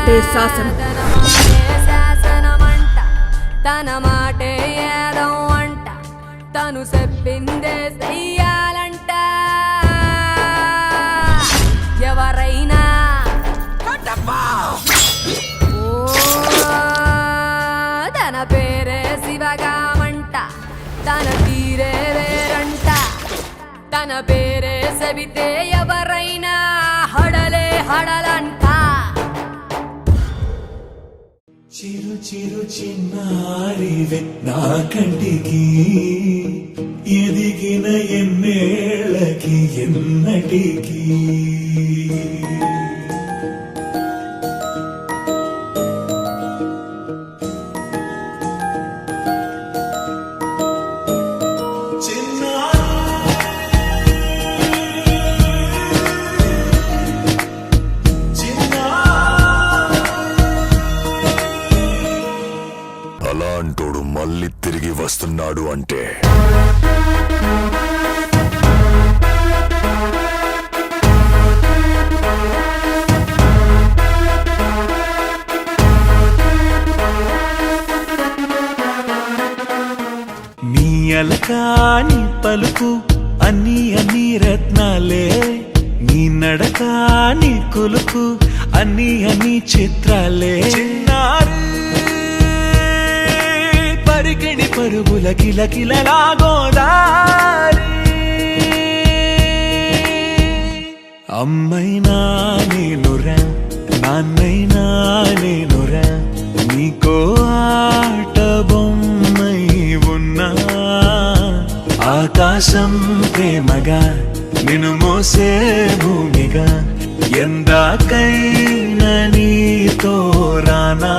మాటే శాసనం. తన మాటే ఏదం అంట, తను చెప్పిందే చెయ్యాలంట. ఎవరైనా తన పేరే శివగామంట, తన తీరే వేరంట. తన పేరే చెబితే ఎవరైనా హడలే హడలంట. చిరు చిరు చిన్నారివే నా కంటికి, ఎదిగిన ఎన్నేళ్ళకి ఎన్నటికి. అలాంటోడు మళ్ళీ తిరిగి వస్తున్నాడు అంటే నీ అలకాని పలుకు అన్ని అన్ని రత్నాలే, నీ నడకాని కులుకు అన్ని అన్ని చిత్రాలే. చిన్నారు పరికిణి పరుగుల కిలకిలలా గోదారి, అమ్మైనా నేనురా నాన్నైనా నేనురా, నీకో ఆట బొమ్మై ఉన్నా. ఆకాశం ప్రేమగా నిన్ను మోసే భూమిగా, ఎందాకైనా నీతో రానా.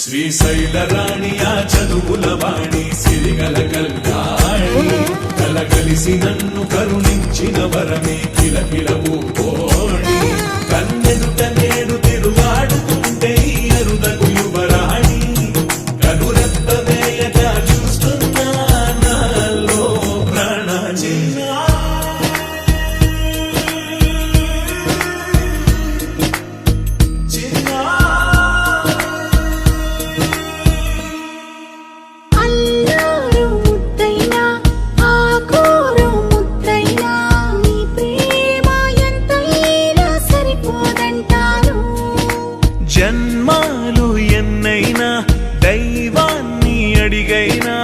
శ్రీశైల రాణి ఆ చదువుల వాణి, సిరిగల కల్యాణి, కలగలిసి నన్ను కరుణించిన వరమే కిలకిలవు కోణి. కన్నెదుట నేడు తిరుగాడుతుంటే అరుదగు యువరాణి, కనురెప్ప వేయగా చూస్తున్నా నాలో ప్రాణ. జన్మాలు ఎన్నైనా దైవాన్ని అడిగైనా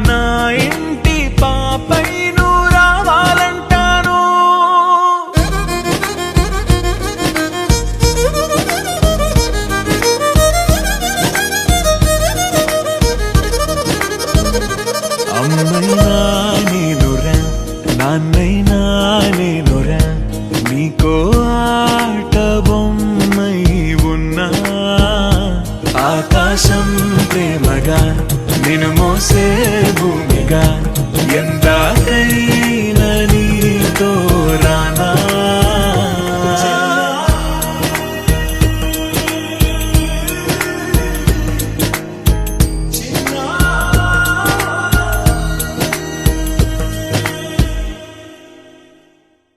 నా ఇంటి పాపై నువ్వు రావాలంటాను. అమ్మైనా నేనురా నాన్నైనా నేనురా, నీకో ఆట బొమ్మై ఉన్నా. ఆకాశం ప్రేమగా నిన్ను మోసే భూమిగా, ఎందాకై